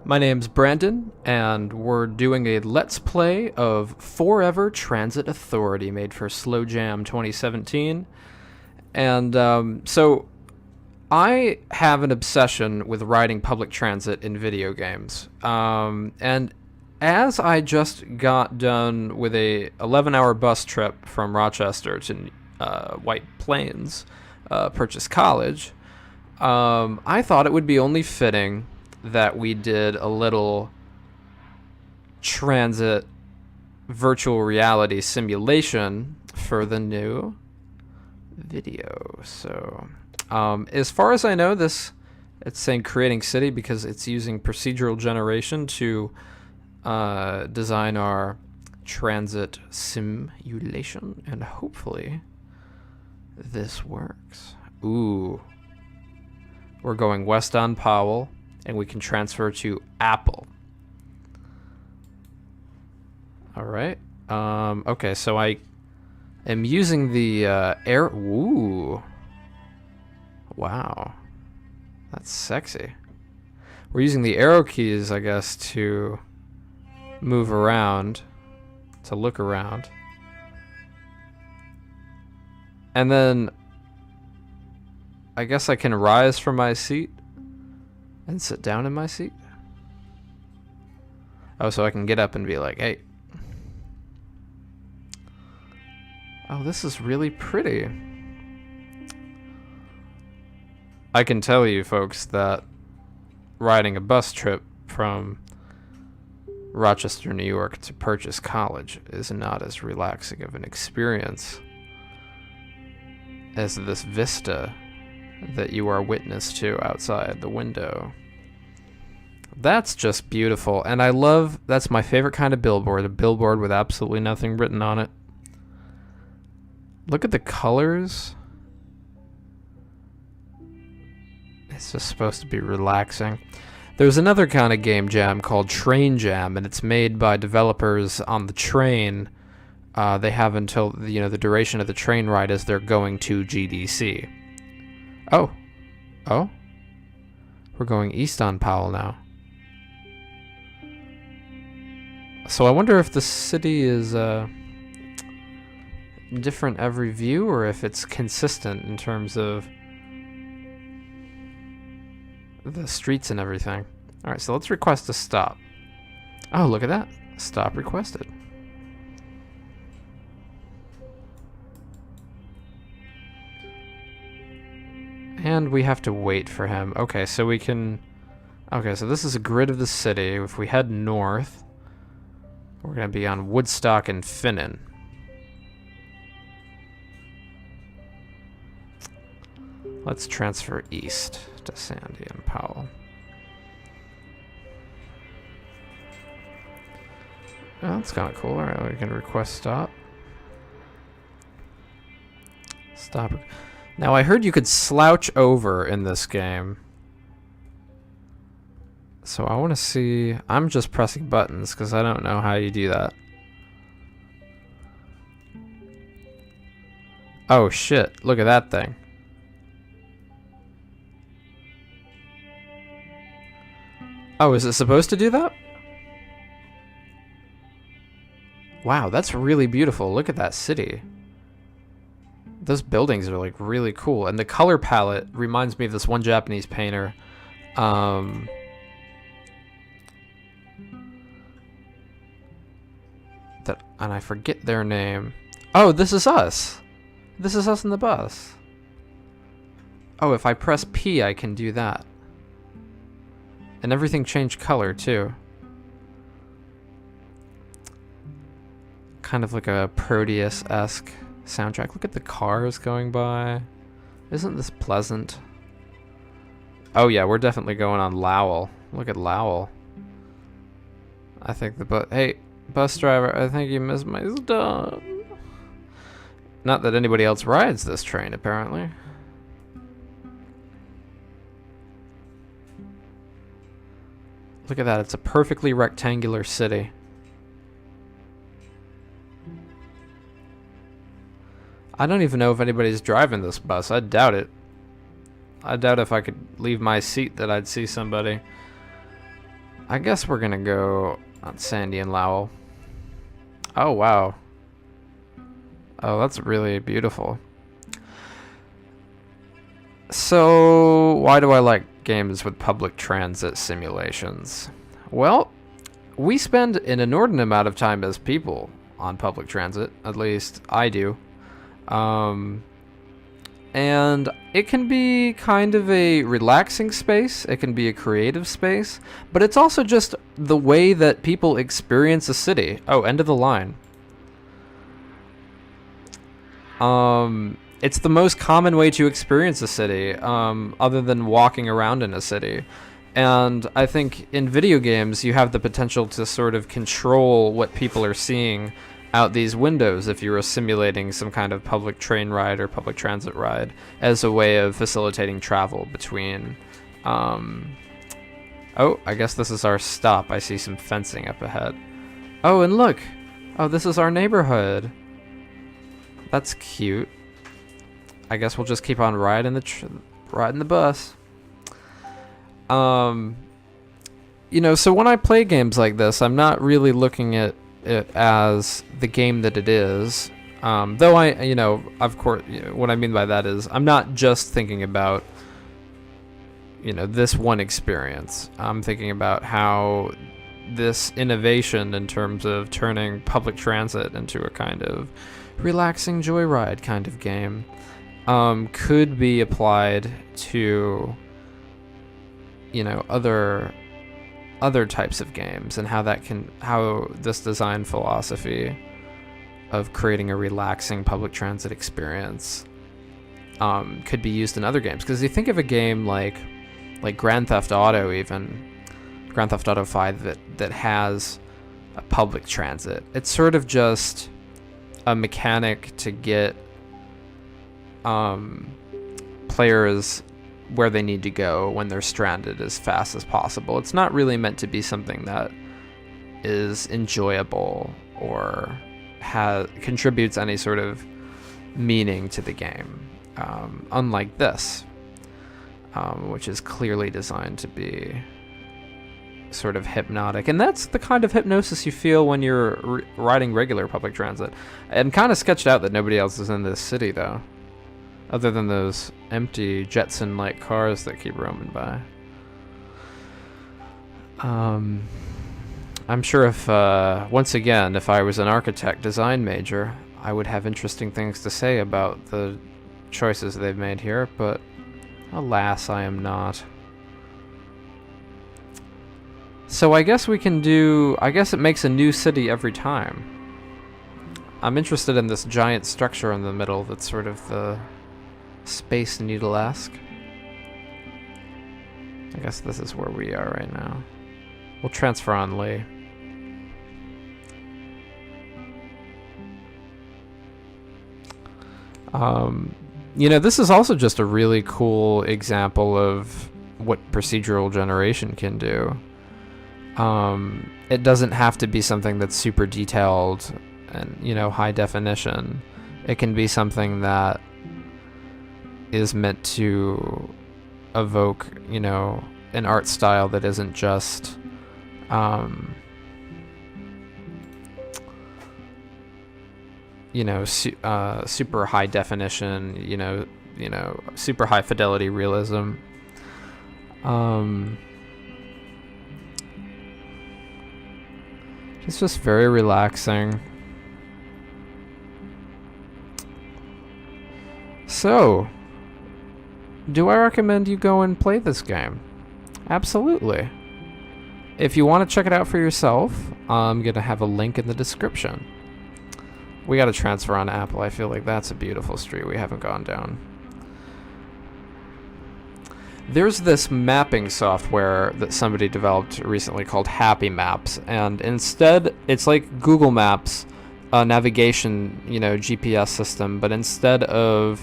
My name's Brandon, and we're doing a Let's Play of Forever Transit Authority, made for Slow Jam 2017. And so I have an obsession with riding public transit in video games. And as I just got done with a 11-hour bus trip from Rochester to White Plains, Purchase College, I thought it would be only fitting that we did a little transit virtual reality simulation for the new video. So as far as I know, it's saying creating city because it's using procedural generation to design our transit simulation, and hopefully this works. Ooh, we're going west on Powell, and we can transfer to Apple. All right. Okay, so I am using the air. Ooh. Wow. That's sexy. We're using the arrow keys, I guess, to move around, to look around. And then I guess I can rise from my seat and sit down in my seat. Oh, so I can get up and be like, hey. Oh, this is really pretty. I can tell you, folks, that riding a bus trip from Rochester, New York to Purchase College is not as relaxing of an experience as this vista that you are witness to outside the window. That's just beautiful, and I love, that's my favorite kind of billboard, a billboard with absolutely nothing written on it. Look at the colors. It's just supposed to be relaxing. There's another kind of game jam called Train Jam, and it's made by developers on the train. They have until the duration of the train ride as they're going to GDC. Oh. We're going east on Powell now. So I wonder if the city is different every view, or if it's consistent in terms of the streets and everything. Alright, so let's request a stop. Oh, look at that. Stop requested. And we have to wait for him. Okay, so we can... Okay, so this is a grid of the city. If we head north, we're going to be on Woodstock and FINNEN. Let's transfer east to Sandy and Powell. Oh, that's kind of cool. Alright, we can request stop. Stop. Now, I heard you could slouch over in this game. So I want to see... I'm just pressing buttons because I don't know how you do that. Oh, shit. Look at that thing. Oh, is it supposed to do that? Wow, that's really beautiful. Look at that city. Those buildings are like really cool, and the color palette reminds me of this one Japanese painter. And I forget their name. Oh, this is us. This is us in the bus. Oh, if I press P, I can do that. And everything changed color too. Kind of like a Proteus-esque soundtrack. Look at the cars going by. Isn't this pleasant? Oh yeah, we're definitely going on Lowell. Look at Lowell. I think hey, bus driver, I think you missed my stop. Not that anybody else rides this train, apparently. Look at that, it's a perfectly rectangular city. I don't even know if anybody's driving this bus. I doubt it. I doubt if I could leave my seat that I'd see somebody. I guess we're gonna go on Sandy and Lowell. Oh, wow. Oh, that's really beautiful. So, why do I like games with public transit simulations? Well, we spend an inordinate amount of time as people on public transit. At least I do. And it can be kind of a relaxing space. It can be a creative space. But it's also just the way that people experience a city. Oh, end of the line. It's the most common way to experience a city, other than walking around in a city. And I think in video games, you have the potential to sort of control what people are seeing out these windows if you were simulating some kind of public train ride or public transit ride as a way of facilitating travel between... Oh, I guess this is our stop. I see some fencing up ahead. Oh, and look! Oh, this is our neighborhood. That's cute. I guess we'll just keep on riding the bus. You know, so when I play games like this, I'm not really looking at it as the game that it is. Though you know, of course, you know, what I mean by that is I'm not just thinking about, you know, this one experience. I'm thinking about how this innovation in terms of turning public transit into a kind of relaxing joyride kind of game could be applied to, you know, other types of games, and how this design philosophy of creating a relaxing public transit experience could be used in other games. Because you think of a game like Grand Theft Auto, even Grand Theft Auto 5, that has a public transit. It's sort of just a mechanic to get players where they need to go when they're stranded as fast as possible. It's not really meant to be something that is enjoyable or contributes any sort of meaning to the game, unlike this, which is clearly designed to be sort of hypnotic. And that's the kind of hypnosis you feel when you're riding regular public transit. I'm kind of sketched out that nobody else is in this city, though, other than those empty Jetson-like cars that keep roaming by. I'm sure if, once again, if I was an architect design major, I would have interesting things to say about the choices they've made here, but alas, I am not. So I guess it makes a new city every time. I'm interested in this giant structure in the middle that's sort of the Space Needle-esque. I guess this is where we are right now. We'll transfer on Lee. You know, this is also just a really cool example of what procedural generation can do. It doesn't have to be something that's super detailed and, you know, high definition. It can be something that is meant to evoke, you know, an art style that isn't just you know, super high definition, you know, super high fidelity realism. It's just very relaxing. So, do I recommend you go and play this game? Absolutely. If you want to check it out for yourself, I'm going to have a link in the description. We got to transfer on Apple. I feel like that's a beautiful street we haven't gone down. There's this mapping software that somebody developed recently called Happy Maps, and instead, it's like Google Maps, a navigation, you know, GPS system, but instead of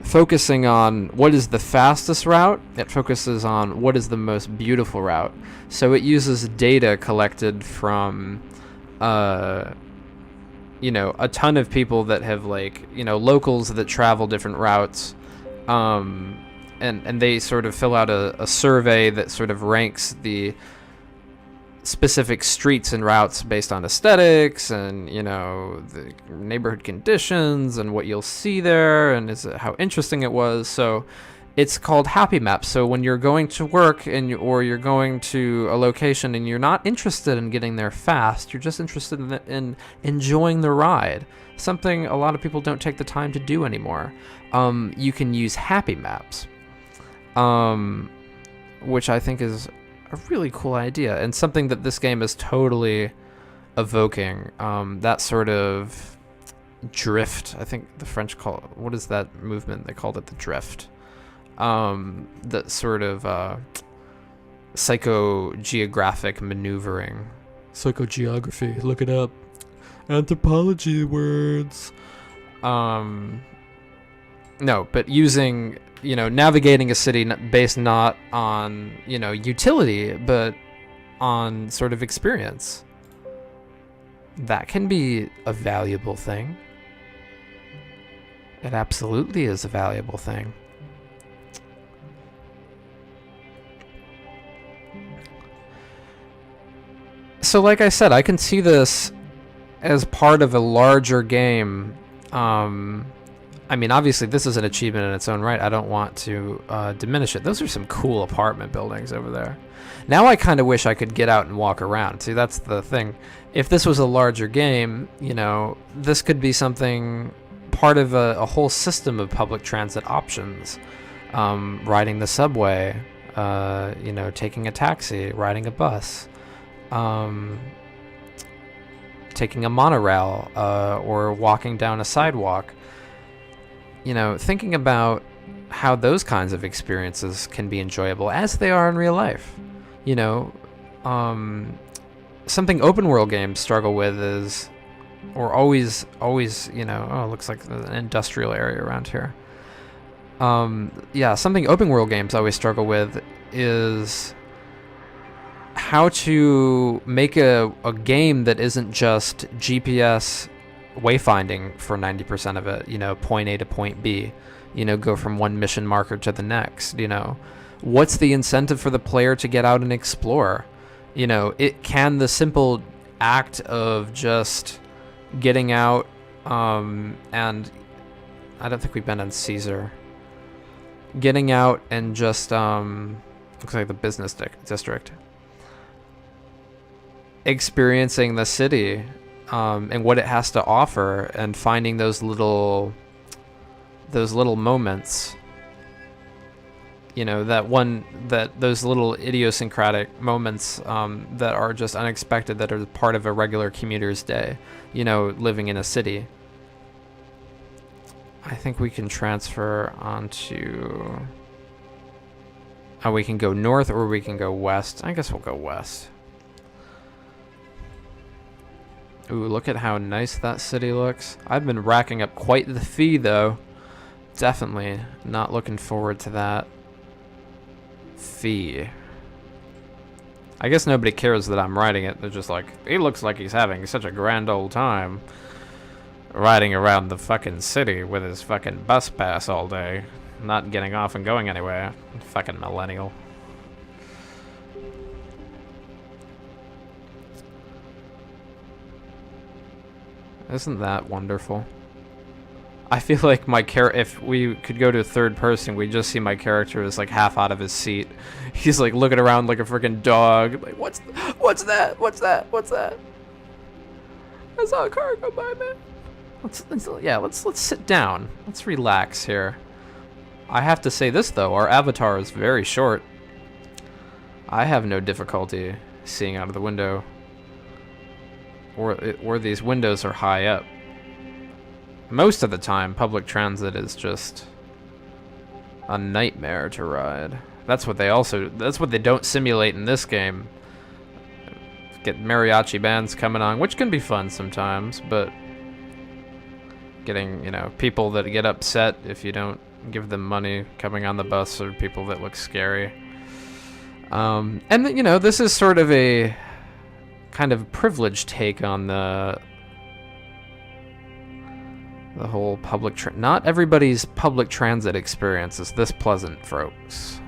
focusing on what is the fastest route, it focuses on what is the most beautiful route. So it uses data collected from, you know, a ton of people that have, like, you know, locals that travel different routes, and they sort of fill out a survey that sort of ranks the specific streets and routes based on aesthetics and, you know, the neighborhood conditions and what you'll see there and how interesting it was. So it's called Happy Maps. So when you're going to work or you're going to a location and you're not interested in getting there fast, you're just interested in enjoying the ride, something a lot of people don't take the time to do anymore. You can use Happy Maps, which I think is a really cool idea and something that this game is totally evoking. That sort of drift, I think the French call it, what is that movement? They called it the drift. That sort of psychogeographic maneuvering. Psychogeography, look it up. Anthropology words. No, but using, you know, navigating a city based not on, you know, utility, but on sort of experience. That can be a valuable thing. It absolutely is a valuable thing. So like I said, I can see this as part of a larger game. I mean, obviously, this is an achievement in its own right. I don't want to diminish it. Those are some cool apartment buildings over there. Now I kind of wish I could get out and walk around. See, that's the thing. If this was a larger game, you know, this could be something, part of a whole system of public transit options. Riding the subway, you know, taking a taxi, riding a bus, taking a monorail, or walking down a sidewalk. You know, thinking about how those kinds of experiences can be enjoyable as they are in real life. You know, something open world games struggle with is, or always, you know, oh, it looks like an industrial area around here. Yeah, something open world games always struggle with is how to make a game that isn't just GPS wayfinding for 90% of it, you know, point A to point B, you know, go from one mission marker to the next. You know, what's the incentive for the player to get out and explore? You know, the simple act of just getting out, and I don't think we've been in Caesar, getting out and just looks like the business district, experiencing the city, and what it has to offer, and finding those little moments, you know, those little idiosyncratic moments that are just unexpected, that are part of a regular commuter's day, you know, living in a city. I think we can transfer onto, we can go north or we can go west. I guess we'll go west. Ooh, look at how nice that city looks. I've been racking up quite the fee, though. Definitely not looking forward to that fee. I guess nobody cares that I'm riding it. They're just like, he looks like he's having such a grand old time riding around the fucking city with his fucking bus pass all day, not getting off and going anywhere. Fucking millennial. Isn't that wonderful? I feel like if we could go to third person, we'd just see my character is like half out of his seat. He's like looking around like a freaking dog. Like, what's that? What's that? What's that? I saw a car go by, man. Let's sit down. Let's relax here. I have to say this though, our avatar is very short. I have no difficulty seeing out of the window. Or these windows are high up. Most of the time, public transit is just a nightmare to ride. That's what they don't simulate in this game. Get mariachi bands coming on, which can be fun sometimes, but getting, you know, people that get upset if you don't give them money coming on the bus, or people that look scary. And you know, this is sort of a kind of privileged take on the whole public not everybody's public transit experience is this pleasant, folks.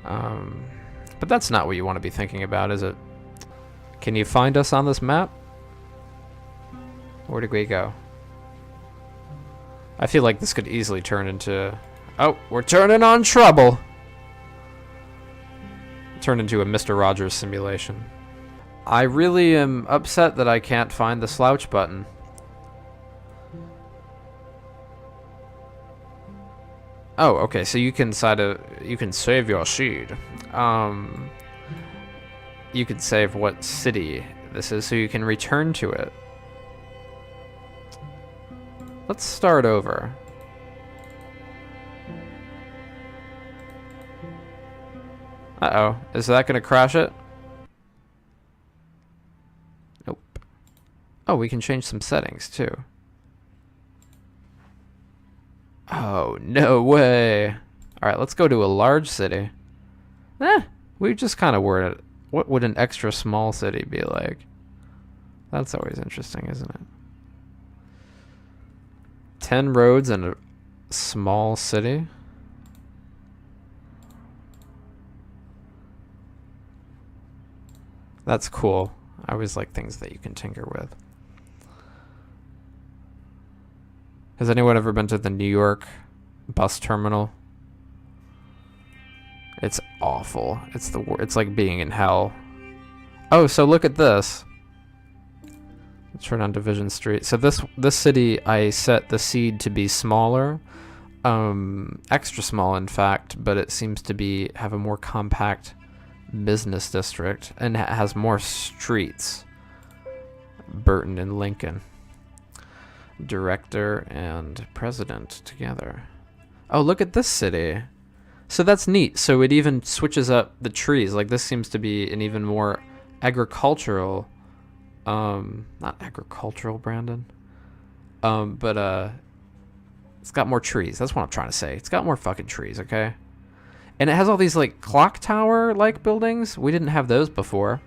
But that's not what you want to be thinking about, is it? Can you find us on this map? Where did we go? I feel like this could easily turn into... Oh, we're turning on trouble! Turn into a Mr. Rogers simulation. I really am upset that I can't find the slouch button. Oh, okay, so you can save your seed. You can save what city this is, so you can return to it. Let's start over. Uh-oh, is that gonna crash it? Nope. Oh, we can change some settings too. Oh, no way. Alright, let's go to a large city. We just kind of worded it. What would an extra small city be like? That's always interesting, isn't it? 10 roads in a small city? That's cool. I always like things that you can tinker with. Has anyone ever been to the New York bus terminal? It's awful. It's like being in hell. Oh, so look at this. Let's turn on Division Street. So this city, I set the seed to be smaller, extra small in fact, but it seems to have a more compact business district and has more streets. Burton and Lincoln. Director and president together. Oh, look at this city. So that's neat. So it even switches up the trees. Like this seems to be an even more agricultural, not agricultural, Brandon. But it's got more trees. That's what I'm trying to say. It's got more fucking trees, okay? And it has all these like clock tower like buildings. We didn't have those before.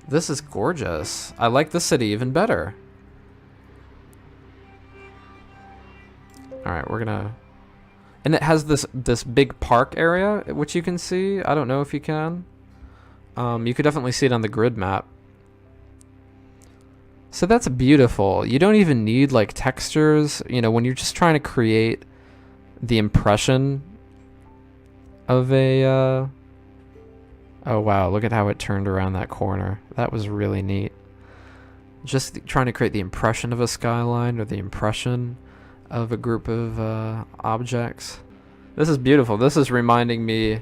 This is gorgeous. I like this city even better. Alright, we're gonna... And it has this big park area, which you can see. I don't know if you can. You could definitely see it on the grid map. So that's beautiful. You don't even need like textures. You know, when you're just trying to create the impression of a... Oh wow, look at how it turned around that corner. That was really neat. Just trying to create the impression of a skyline or the impression of a group of objects. This is beautiful. This is reminding me,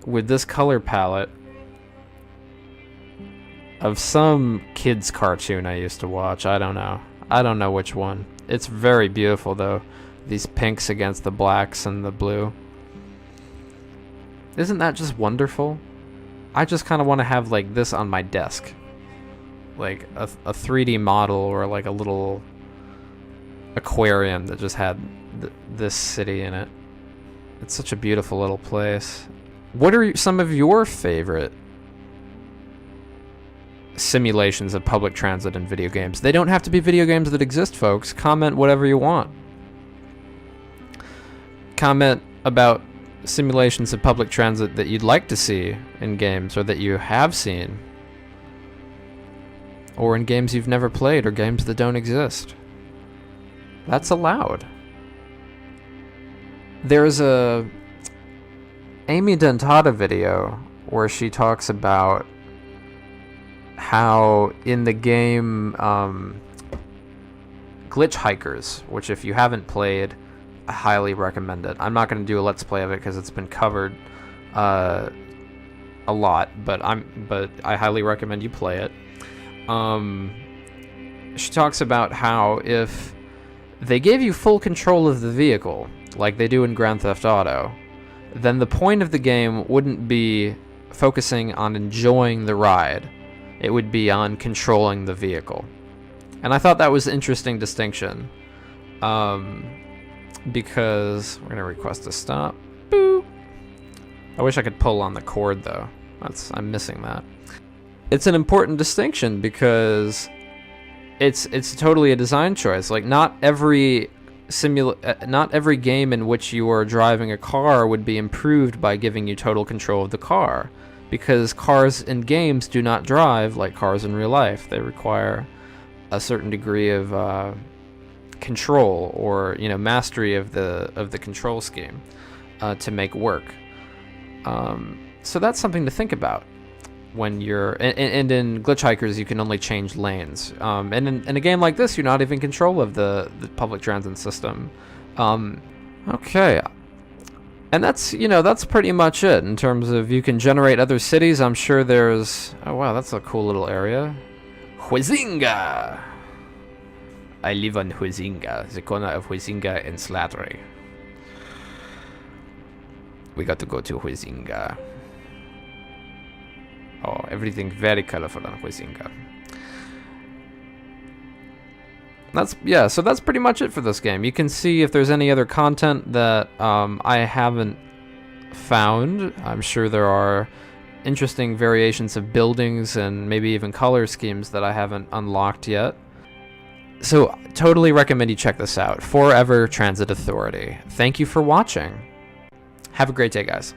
with this color palette, of some kids cartoon I used to watch. I don't know which one. It's very beautiful though. These pinks against the blacks and the blue. Isn't that just wonderful? I just kind of want to have like this on my desk. Like a 3D model or like a little aquarium that just had this city in it. It's such a beautiful little place. What are some of your favorite simulations of public transit in video games? They don't have to be video games that exist, folks. Comment whatever you want. Comment about simulations of public transit that you'd like to see in games or that you have seen. Or in games you've never played or games that don't exist. That's allowed. There's a Amy Dentata video where she talks about how in the game Glitch Hikers, which if you haven't played, I highly recommend it. I'm not going to do a let's play of it because it's been covered a lot, but I highly recommend you play it. She talks about how if they gave you full control of the vehicle, like they do in Grand Theft Auto, then the point of the game wouldn't be focusing on enjoying the ride. It would be on controlling the vehicle. And I thought that was an interesting distinction. Because we're going to request a stop. Boop. I wish I could pull on the cord though. I'm missing that. It's an important distinction because it's totally a design choice. Like not every not every game in which you are driving a car would be improved by giving you total control of the car, because cars in games do not drive like cars in real life. They require a certain degree of control, or mastery of the control scheme to make work. So that's something to think about when you're and in Glitch Hikers you can only change lanes, and in a game like this you're not even in control of the public transit system. Okay, and that's pretty much it in terms of you can generate other cities. I'm sure there's, oh wow, that's a cool little area. Huizinga. I live on Huizinga, the corner of Huizinga and Slattery. We got to go to Huizinga. Oh, everything very colorful on Huizinga. So that's pretty much it for this game. You can see if there's any other content that I haven't found. I'm sure there are interesting variations of buildings and maybe even color schemes that I haven't unlocked yet. So totally recommend you check this out. Forever Transit Authority. Thank you for watching. Have a great day, guys.